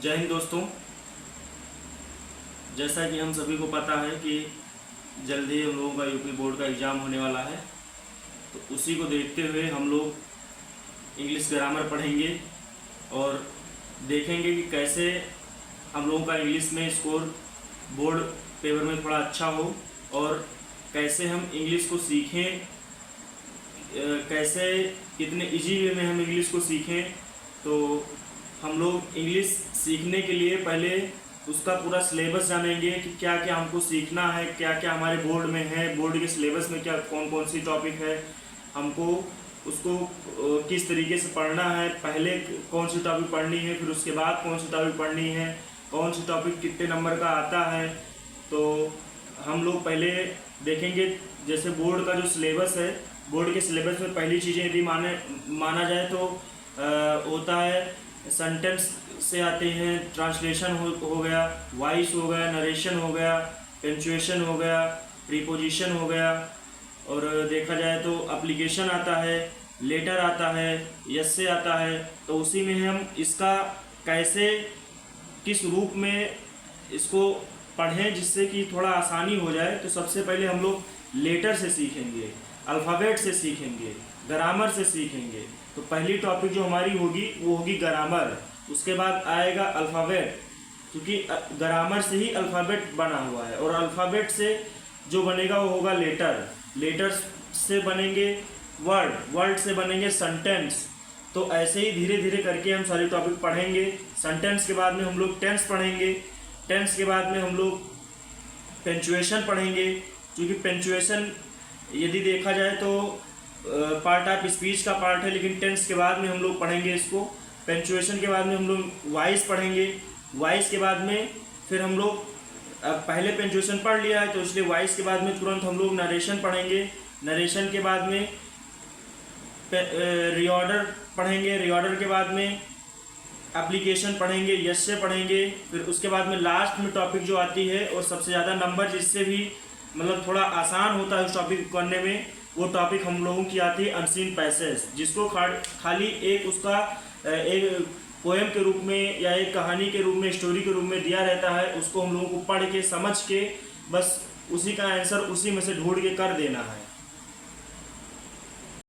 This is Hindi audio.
जय हिंद दोस्तों। जैसा कि हम सभी को पता है कि जल्दी हम लोगों का यूपी बोर्ड का एग्ज़ाम होने वाला है, तो उसी को देखते हुए हम लोग इंग्लिश ग्रामर पढ़ेंगे और देखेंगे कि कैसे हम लोगों का इंग्लिश में स्कोर बोर्ड पेपर में थोड़ा अच्छा हो और कैसे हम इंग्लिश को सीखें, कैसे कितने इजी वे में हम इंग्लिश को सीखें। तो हम लोग इंग्लिश सीखने के लिए पहले उसका पूरा सिलेबस जानेंगे कि क्या क्या हमको सीखना है, क्या क्या हमारे बोर्ड में है, बोर्ड के सिलेबस में क्या कौन कौन सी टॉपिक है, हमको उसको किस तरीके से पढ़ना है, पहले कौन सी टॉपिक पढ़नी है, फिर उसके बाद कौन सी टॉपिक पढ़नी है, कौन सी टॉपिक कितने नंबर का आता है। तो हम लोग पहले देखेंगे, जैसे बोर्ड का जो सिलेबस है, बोर्ड के सिलेबस में पहली चीज़ें यदि माना जाए तो होता है सेंटेंस से आते हैं, ट्रांसलेशन हो गया, वॉइस हो गया, नरेशन हो गया, पंक्चुएशन हो गया, प्रीपोजिशन हो गया, और देखा जाए तो एप्लीकेशन आता है, लेटर आता है, यस से आता है। तो उसी में हम इसका कैसे किस रूप में इसको पढ़ें जिससे कि थोड़ा आसानी हो जाए। तो सबसे पहले हम लोग लेटर से सीखेंगे, अल्फ़ाबेट से सीखेंगे, ग्रामर से सीखेंगे। तो पहली टॉपिक जो हमारी होगी वो होगी ग्रामर, उसके बाद आएगा अल्फ़ाबेट, क्योंकि ग्रामर से ही अल्फ़ाबेट बना हुआ है, और अल्फ़ाबेट से जो बनेगा वो होगा लेटर, लेटर से बनेंगे वर्ड, वर्ड से बनेंगे सेंटेंस। तो ऐसे ही धीरे धीरे करके हम सारी टॉपिक पढ़ेंगे। सेंटेंस के बाद में हम लोग टेंस पढ़ेंगे, टेंस के बाद में हम लोग पंक्चुएशन पढ़ेंगे, क्योंकि पंक्चुएशन यदि देखा जाए तो पार्ट ऑफ स्पीच का पार्ट है, लेकिन टेंस के बाद में हम लोग पढ़ेंगे इसको। पंक्चुएशन के बाद में हम लोग वॉइस पढ़ेंगे, वॉइस के बाद में फिर हम लोग पहले पंक्चुएशन पढ़ लिया है तो इसलिए वॉइस के बाद में तुरंत हम लोग नरेशन पढ़ेंगे, नरेशन के बाद में रीऑर्डर पढ़ेंगे, रीऑर्डर के बाद में एप्लीकेशन पढ़ेंगे, यस से पढ़ेंगे। फिर उसके बाद में लास्ट में टॉपिक जो आती है और सबसे ज़्यादा नंबर जिससे भी मतलब थोड़ा आसान होता है उस टॉपिक को करने में, वो टॉपिक हम लोगों की आती है अनसीन पैसेज, जिसको खाली एक उसका एक पोएम के रूप में या एक कहानी के रूप में, स्टोरी के रूप में दिया रहता है। उसको हम लोगों को पढ़ के समझ के बस उसी का आंसर उसी में से ढूंढ के कर देना है।